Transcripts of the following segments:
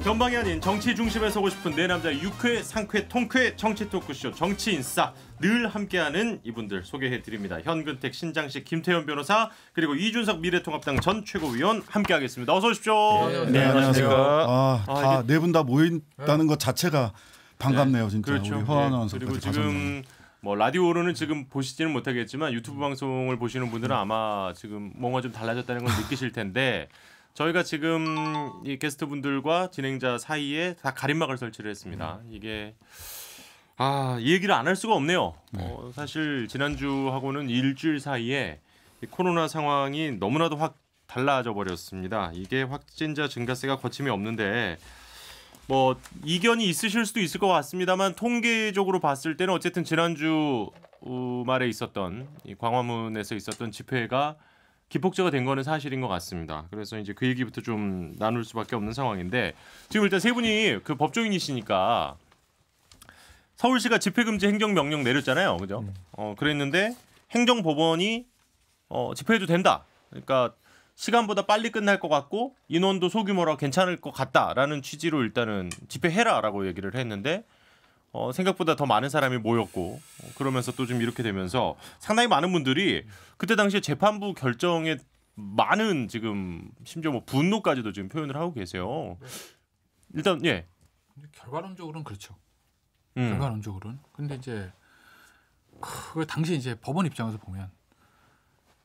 변방이 아닌 정치 중심에 서고 싶은 내 남자의 유쾌, 상쾌, 통쾌 정치 토크쇼 정치인싸 늘 함께하는 이분들 소개해드립니다. 현근택, 신장식, 김태현 변호사 그리고 이준석 미래통합당 전 최고위원 함께하겠습니다. 어서 오십시오. 네, 안녕하십니까. 네 분 다 모인다는 것 자체가 반갑네요, 진짜. 그렇죠. 우리 허한 아나운서. 그리고 지금 뭐 라디오로는 지금 보시지는 못하겠지만 유튜브 방송을 보시는 분들은 아마 지금 뭔가 좀 달라졌다는 걸 느끼실 텐데. 저희가 지금 이 게스트분들과 진행자 사이에 다 가림막을 설치를 했습니다. 이게 이 얘기를 안 할 수가 없네요. 사실 지난주하고는 일주일 사이에 이 코로나 상황이 너무나도 확 달라져 버렸습니다. 이게 확진자 증가세가 거침이 없는데 뭐 이견이 있으실 수도 있을 것 같습니다만 통계적으로 봤을 때는 어쨌든 지난주 말에 있었던 이 광화문에서 있었던 집회가 기폭제가 된 거는 사실인 것 같습니다. 그래서 이제 그 얘기부터 좀 나눌 수밖에 없는 상황인데 지금 일단 세 분이 그 법조인이시니까 서울시가 집회금지 행정명령 내렸잖아요, 그죠? 그랬는데 행정법원이 집회해도 된다. 그러니까 시간보다 빨리 끝날 것 같고 인원도 소규모라 괜찮을 것 같다라는 취지로 일단은 집회해라라고 얘기를 했는데. 생각보다 더 많은 사람이 모였고 그러면서 또 좀 이렇게 되면서 상당히 많은 분들이 그때 당시에 재판부 결정에 많은 지금 심지어 뭐 분노까지도 지금 표현을 하고 계세요. 일단 예. 결과론적으로는 그렇죠. 결과론적으로는. 근데 이제 그 당시 이제 법원 입장에서 보면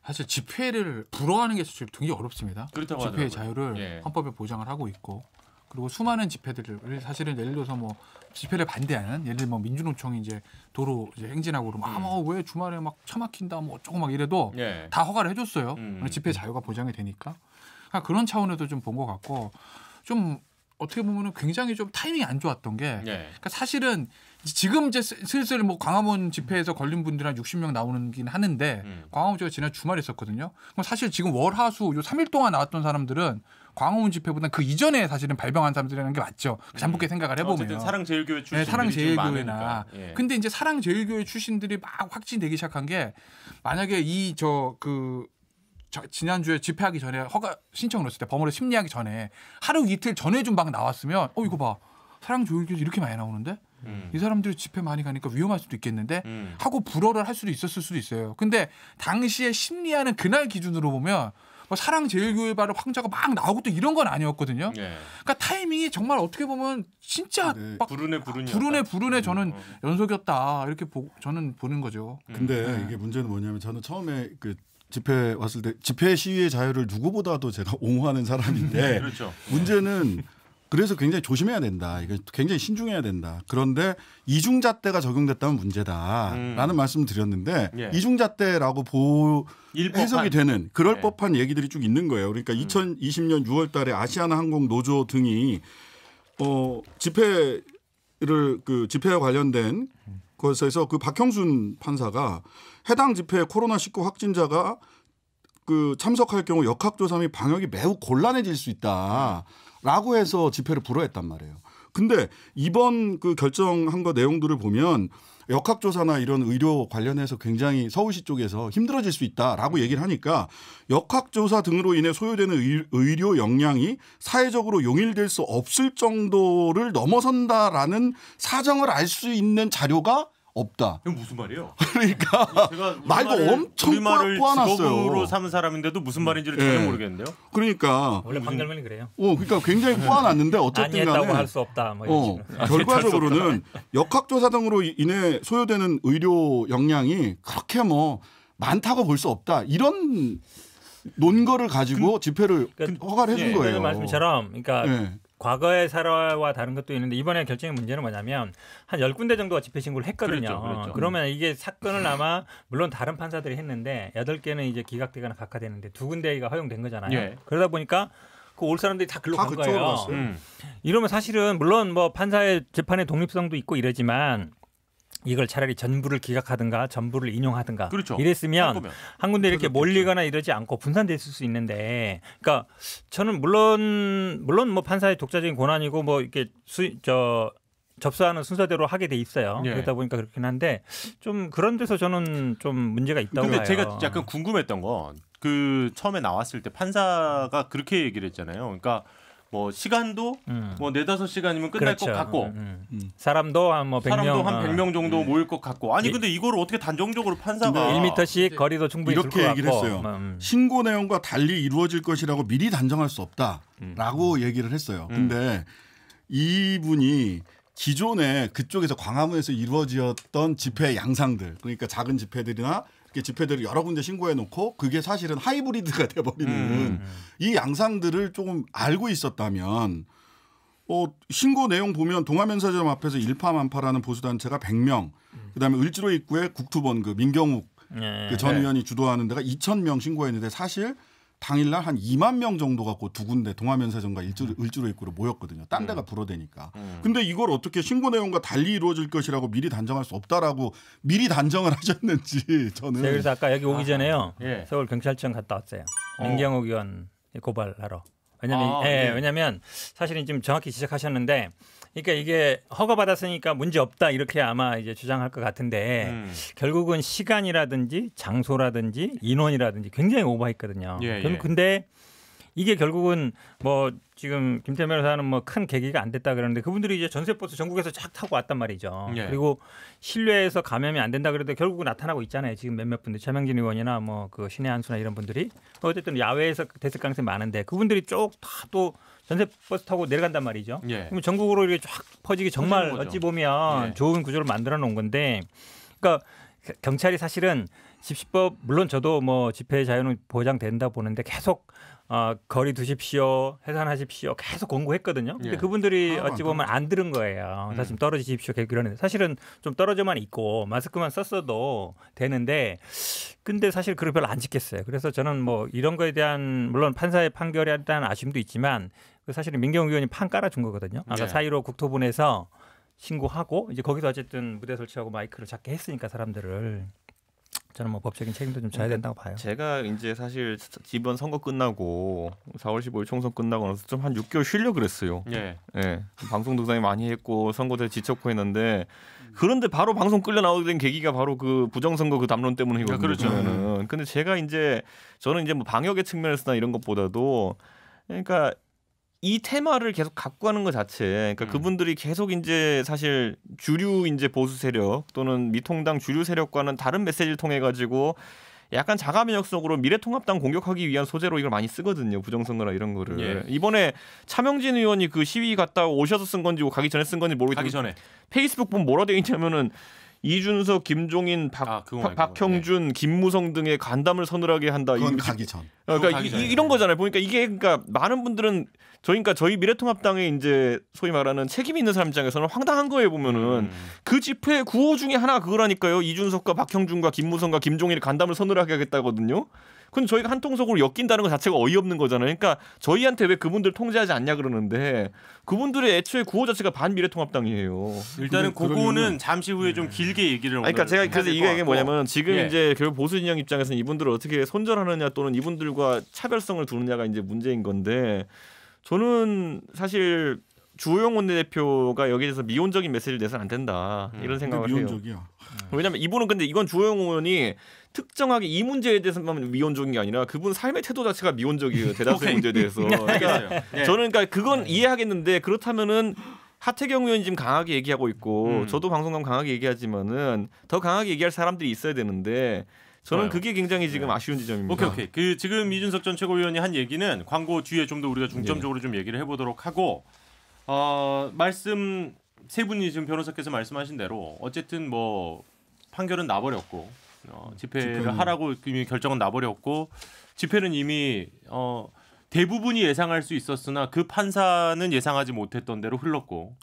사실 집회를 불허하는 게 사실 굉장히 어렵습니다. 그렇다고 집회의 하더라고요. 자유를 예. 헌법에 보장을 하고 있고. 그리고 수많은 집회들을 사실은 예를 들어서 뭐 집회를 반대하는 예를 들면 뭐 민주노총이 이제 도로 이제 행진하고 그러면 왜 주말에 막 차 막힌다 뭐 어쩌고 막 이래도 예. 다 허가를 해줬어요. 집회 자유가 보장이 되니까 그런 차원에도 좀 본 것 같고 좀 어떻게 보면은 굉장히 좀 타이밍이 안 좋았던 게 그러니까 사실은 지금 이제 슬슬 뭐 광화문 집회에서 걸린 분들 한 60명 나오는긴 하는데 광화문 집회가 지난 주말에 있었거든요. 그럼 사실 지금 월, 화, 수 요 3일 동안 나왔던 사람들은 광화문 집회보다 그 이전에 사실은 발병한 사람들이라는 게 맞죠. 잠복해 생각을 해보면. 어쨌든 사랑제일교회 출신들이 네, 사랑제일교회나. 예. 근데 이제 사랑제일교회 출신들이 막 확진되기 시작한 게 만약에 지난주에 집회하기 전에 허가 신청을 했을 때 법원에 심리하기 전에 하루 이틀 전에 좀 막 나왔으면 이거 봐. 사랑제일교회 이렇게 많이 나오는데 이 사람들이 집회 많이 가니까 위험할 수도 있겠는데 하고 불허를 할 수도 있었을 수도 있어요. 근데 당시에 심리하는 그날 기준으로 보면 뭐 사랑제일교회 바로 황자가 막 나오고 또 이런 건 아니었거든요. 예. 그러니까 타이밍이 정말 어떻게 보면 진짜 막 불운해 저는 연속이었다 이렇게 저는 보는 거죠. 근데 이게 문제는 뭐냐면 저는 처음에 그 집회 왔을 때 집회 시위의 자유를 누구보다도 제가 옹호하는 사람인데 그렇죠. 문제는 그래서 굉장히 조심해야 된다. 이거 굉장히 신중해야 된다. 그런데 이중잣대가 적용됐다면 문제다라는 말씀을 드렸는데 예. 이중잣대라고 해석이 되는 그럴 법한 얘기들이 쭉 있는 거예요. 그러니까 2020년 6월 달에 아시아나항공 노조 등이 집회와 관련된 것에서 그 박형순 판사가 해당 집회에 코로나19 확진자가 참석할 경우 역학조사 및 방역이 매우 곤란해질 수 있다라고 해서 집회를 불허했단 말이에요. 근데 이번 그 결정한 거 내용들을 보면 역학조사나 이런 의료 관련해서 굉장히 서울시 쪽에서 힘들어질 수 있다라고 얘기를 하니까 역학조사 등으로 인해 소요되는 의료 역량이 사회적으로 용인될 수 없을 정도를 넘어선다라는 사정을 알 수 있는 자료가 없다. 이건 무슨 말이에요? 그러니까 말도 엄청 꼬아놨어요. 직업으로 삼은 사람인데도 무슨 말인지를 전혀 모르겠는데요. 그러니까 원래 판결문이 그래요. 그러니까 굉장히 꼬아놨는데 어쨌든 간에 아니했다고 할 수 없다. 뭐 결과적으로는 역학조사 등으로 인해 소요되는 의료 역량이 그렇게 뭐 많다고 볼 수 없다. 이런 논거를 가지고 집회를 허가를 해준 거예요. 말씀처럼 그러니까 과거의 사례와 다른 것도 있는데 이번에 결정의 문제는 뭐냐면 한 10군데 정도가 집회 신고를 했거든요. 그렇죠. 그러면 이게 사건을 아마 물론 다른 판사들이 했는데 8개는 이제 기각되거나 각하되는데 2군데가 허용된 거잖아요. 예. 그러다 보니까 그 올 사람들이 다 글로 간 거예요. 갔어요. 이러면 사실은 물론 뭐 판사의 재판의 독립성도 있고 이러지만 이걸 차라리 전부를 기각하든가 전부를 인용하든가 그렇죠. 이랬으면 한 군데 이렇게 몰리거나 이러지 않고 분산됐을 수 있는데 그러니까 저는 물론 뭐 판사의 독자적인 권한이고 뭐 이렇게 접수하는 순서대로 하게 돼 있어요. 예. 그러다 보니까 그렇긴 한데 좀 그런 데서 저는 좀 문제가 있다고 봐요. 근데 제가 약간 궁금했던 건 그 처음에 나왔을 때 판사가 그렇게 얘기를 했잖아요. 그러니까 뭐 시간도 뭐 4-5시간이면 끝날 그렇죠. 것 같고 사람도 한 뭐 100명 사람도 한 100명 정도 모일 것 같고 아니 근데 이걸 어떻게 단정적으로 판사가 1m씩 거리도 충분히 이렇게 얘기를 같고. 했어요. 신고 내용과 달리 이루어질 것이라고 미리 단정할 수 없다라고 얘기를 했어요. 근데 이분이 기존에 그쪽에서 광화문에서 이루어졌던 집회 양상들 그러니까 작은 집회들이나 이렇게 집회들을 여러 군데 신고해 놓고 그게 사실은 하이브리드가 돼버리는 이 양상들을 조금 알고 있었다면 신고 내용 보면 동아면세점 앞에서 일파만파라는 보수단체가 100명 그다음에 을지로 입구에 국투본 그 민경욱 그 전 의원이 주도하는 데가 2,000명 신고했는데 사실 당일날 한 2만 명 정도가 그 두 군데 동아면세점과 을지로 입구로 모였거든요. 딴 데가 불어대니까. 근데 이걸 어떻게 신고 내용과 달리 이루어질 것이라고 미리 단정할 수 없다라고 미리 단정을 하셨는지 저는. 네, 그래서 아까 여기 오기 전에요. 예. 서울 경찰청 갔다 왔어요. 민경욱 의원 고발하러. 왜냐면 사실은 지금 정확히 지적하셨는데 그러니까 이게 허가받았으니까 문제 없다 이렇게 아마 이제 주장할 것 같은데 결국은 시간이라든지 장소라든지 인원이라든지 굉장히 오버했거든요. 근데 이게 결국은 뭐 지금 김태현 변호사는 뭐 큰 계기가 안 됐다 그러는데 그분들이 이제 전세버스 전국에서 쫙 타고 왔단 말이죠. 그리고 실내에서 감염이 안 된다 그래도 결국은 나타나고 있잖아요. 지금 몇몇 분들 최명진 의원이나 뭐 그 신의 한수나 이런 분들이 어쨌든 야외에서 됐을 가능성이 많은데 그분들이 쭉 다 또 전세버스 타고 내려간단 말이죠. 그럼 전국으로 이렇게 쫙 퍼지기 정말 어찌 보면 좋은 구조를 만들어 놓은 건데 그러니까 경찰이 사실은 집시법 물론 저도 뭐 집회 자유는 보장된다 보는데 계속 거리 두십시오, 해산하십시오 계속 권고했거든요. 근데 그분들이 어찌 보면 안 들은 거예요. 사실 떨어지십시오 계속 이러는데 사실은 좀 떨어져만 있고 마스크만 썼어도 되는데 근데 사실 그걸 별로 안 지켰어요. 그래서 저는 뭐 이런 거에 대한 물론 판사의 판결에 대한 아쉬움도 있지만 사실은 민경욱 의원이 판 깔아준 거거든요. 아까 4.15 국토본에서 신고하고 이제 거기서 어쨌든 무대 설치하고 마이크를 작게 했으니까 사람들을 저는 뭐 법적인 책임도 좀 져야 된다고 봐요. 제가 이제 사실 이번 선거 끝나고 4월 15일 총선 끝나고 나서 좀 한 6개월 쉬려고 그랬어요. 방송 등산이 많이 했고 선거대 지쳤고 했는데 그런데 바로 방송 끌려 나오게 된 계기가 바로 그 부정선거 그 담론 때문이거든요. 그렇죠. 근데 제가 이제 저는 이제 뭐 방역의 측면에서나 이런 것보다도 그러니까 이 테마를 계속 갖고 가는 것 자체, 그러니까 그분들이 계속 이제 사실 주류 이제 보수 세력 또는 미통당 주류 세력과는 다른 메시지를 통해 가지고 약간 자가 면역성으로 미래통합당 공격하기 위한 소재로 이걸 많이 쓰거든요. 부정선거나 이런 거를. 이번에 차명진 의원이 그 시위 갔다 오셔서 쓴 건지 가기 전에 쓴 건지 모르겠지만 가기 전에 페이스북 보면 뭐라 되어 있냐면은 이준석, 김종인, 박형준, 김무성 등의 간담을 서늘하게 한다. 그건 가기 전. 그러니까 이런 거잖아요. 보니까 이게 그러니까 많은 분들은 저희 미래통합당의 이제 소위 말하는 책임 있는 사람 입장에서는 황당한 거예요. 보면은 그 집회 구호 중에 하나 그거라니까요. 이준석과 박형준과 김무성과 김종인의 간담을 서늘하게 하겠다거든요. 근데 저희가 한 통속으로 엮인다는 것 자체가 어이없는 거잖아요. 그러니까 저희한테 왜 그분들 통제하지 않냐 그러는데 그분들의 애초에 구호 자체가 반미래통합당이에요. 일단은 그거는 잠시 후에 좀 길게 얘기를. 그러니까 제가 그래서 이게 뭐냐면 지금 이제 결국 보수 진영 입장에서는 이분들을 어떻게 손절하느냐 또는 이분들과 차별성을 두느냐가 이제 문제인 건데 저는 사실 주호영 원내대표가 여기에 대해서 미온적인 메시지를 내서는 안 된다 이런 생각을 미온적이야. 해요. 왜냐하면 이분은 근데 이건 주호영 의원이 특정하게 이 문제에 대해서만 미온적인 게 아니라 그분 삶의 태도 자체가 미온적이에요. 대다수의 문제에 대해서. 그러니까 저는 그러니까 그건 이해하겠는데 그렇다면은 하태경 의원이 지금 강하게 얘기하고 있고 저도 방송감 강하게 얘기하지만은 더 강하게 얘기할 사람들이 있어야 되는데 저는 그게 굉장히 지금 아쉬운 지점입니다. 오케이. 그 지금 이준석 전 최고위원이 한 얘기는 광고 뒤에 좀 더 우리가 중점적으로 좀 얘기를 해보도록 하고 말씀 세 분이 지금 변호사께서 말씀하신 대로 어쨌든 뭐 판결은 나버렸고 집회를 하라고 이미 결정은 나버렸고 집회는 이미 대부분이 예상할 수 있었으나 그 판사는 예상하지 못했던 대로 흘렀고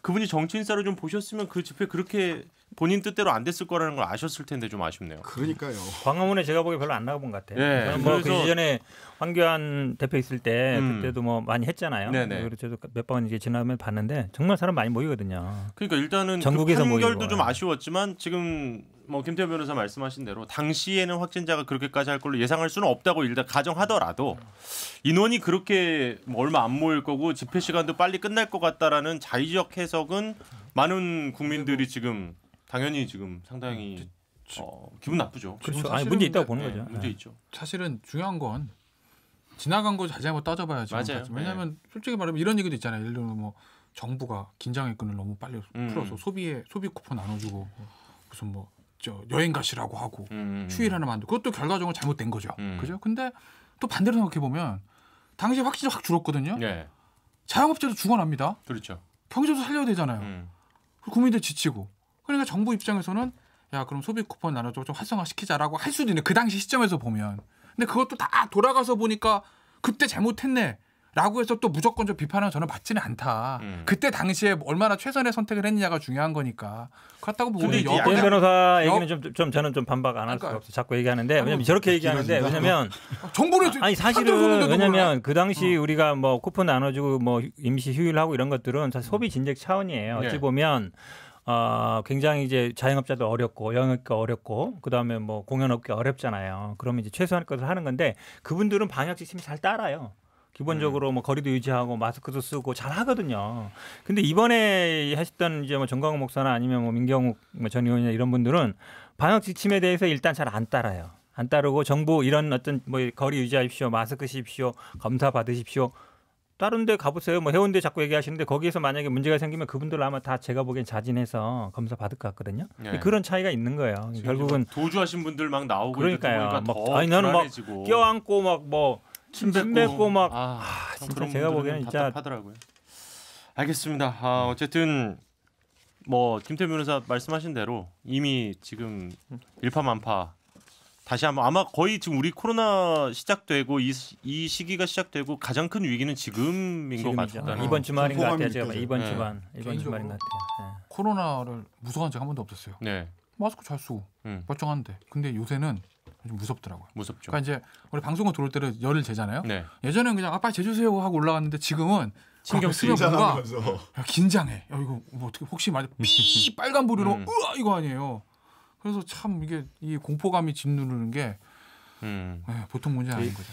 그분이 정치인사를 좀 보셨으면 그 집회 그렇게 본인 뜻대로 안 됐을 거라는 걸 아셨을 텐데 좀 아쉽네요. 그러니까요. 광화문에 제가 보기 별로 안 나가본 것 같아요. 뭐 그 이전에 황교안 대표 있을 때 그때도 뭐 많이 했잖아요. 그리고 저도 몇 번 이제 지나면 봤는데 정말 사람 많이 모이거든요. 그러니까 일단은 전국에서 그 판결도 모이고. 좀 아쉬웠지만 지금 뭐 김태현 변호사 말씀하신 대로 당시에는 확진자가 그렇게까지 할 걸로 예상할 수는 없다고 일단 가정하더라도 인원이 그렇게 얼마 안 모일 거고 집회 시간도 빨리 끝날 것 같다라는 자의적 해석은 많은 국민들이 지금 당연히 지금 상당히 기분 나쁘죠. 그렇죠. 아니 문제 있다고 보는 거죠. 문제 있죠. 사실은 중요한 건 지나간 거 잘잘못 따져봐야죠. 맞아요. 왜냐하면 솔직히 말하면 이런 얘기도 있잖아요. 예를 들면 뭐 정부가 긴장의 끈을 너무 빨리 풀어서 소비 쿠폰 나눠주고 무슨 뭐 저 여행 가시라고 하고 휴일 하나 만들고 그것도 결과적으로 잘못된 거죠. 그죠? 근데 또 반대로 생각해 보면 당시에 확진자 확 줄었거든요. 네. 자영업자도 죽어납니다. 그렇죠. 경제도 살려야 되잖아요. 국민들 지치고. 그러니까 정부 입장에서는 야 그럼 소비 쿠폰 나눠줘 좀 활성화시키자라고 할 수도 있는 그 당시 시점에서 보면. 근데 그것도 다 돌아가서 보니까 그때 잘못했네. 라고 해서 또 무조건 좀 비판은 저는 받지는 않다. 그때 당시에 얼마나 최선의 선택을 했느냐가 중요한 거니까. 그렇다고 보고 근데 이제 권 변호사 얘기는 좀 저는 좀 반박 안 할 수가 없어. 자꾸 얘기하는데 왜냐면 저렇게 얘기하는데 왜냐면 정부를 아니 사실은 왜냐면 그 당시 우리가 뭐 쿠폰 나눠주고 뭐 임시 휴일하고 이런 것들은 사실 소비 진작 차원이에요. 어찌 보면 굉장히 이제 자영업자도 어렵고 영업가 어렵고 그다음에 뭐 공연업계 어렵잖아요. 그러면 이제 최소한의 것을 하는 건데 그분들은 방역 지침이 잘 따라요. 기본적으로 뭐 거리도 유지하고 마스크도 쓰고 잘 하거든요. 근데 이번에 하셨던 이제 뭐 정광훈 목사나 아니면 뭐 민경욱 전 의원이나 이런 분들은 방역 지침에 대해서 일단 잘 안 따라요. 안 따르고 정부 이런 어떤 뭐 거리 유지하십시오, 마스크 쓰십시오, 검사 받으십시오. 다른 데 가보세요. 뭐 해운대 자꾸 얘기하시는데 거기에서 만약에 문제가 생기면 그분들 아마 다 제가 보기엔 자진해서 검사 받을 것 같거든요. 네. 그런 차이가 있는 거예요. 결국은 도주하신 분들 막 나오고 그러니까요. 더 아니 나는 막 불안해지고. 껴안고 막 뭐 침 뱉고 막 참 진짜 그런 네, 제가 분들은 보기에는 진짜 답답하더라고요. 알겠습니다. 어쨌든 뭐 김태균 변호사 말씀하신 대로 이미 지금 일파만파 다시 한번 아마 거의 지금 우리 코로나 시작되고 이 시기가 시작되고 가장 큰 위기는 지금인 것 같다는 이번 주말인 것 같아요. 공포감이 제가 느껴져요. 이번 네. 주말 이번 개인적으로 주말인 것 같아요. 네. 코로나를 무서워한 적이 한 번도 없었어요. 네, 마스크 잘 쓰고 멀쩡한데. 근데 요새는 좀 무섭더라고요. 무섭죠. 그러니까 이제 우리 방송을 들어올 때는 열을 재잖아요. 네. 예전에는 그냥 빨리 재주세요 하고 올라갔는데 지금은 신경 쓰면 뭔가 긴장하면서. 야, 긴장해. 야, 이거 뭐 어떻게 혹시 말해 삐 빨간 불이로 으아 이거 아니에요. 그래서 참 이게 이 공포감이 짓누르는 게 보통 문제 아닌 거죠.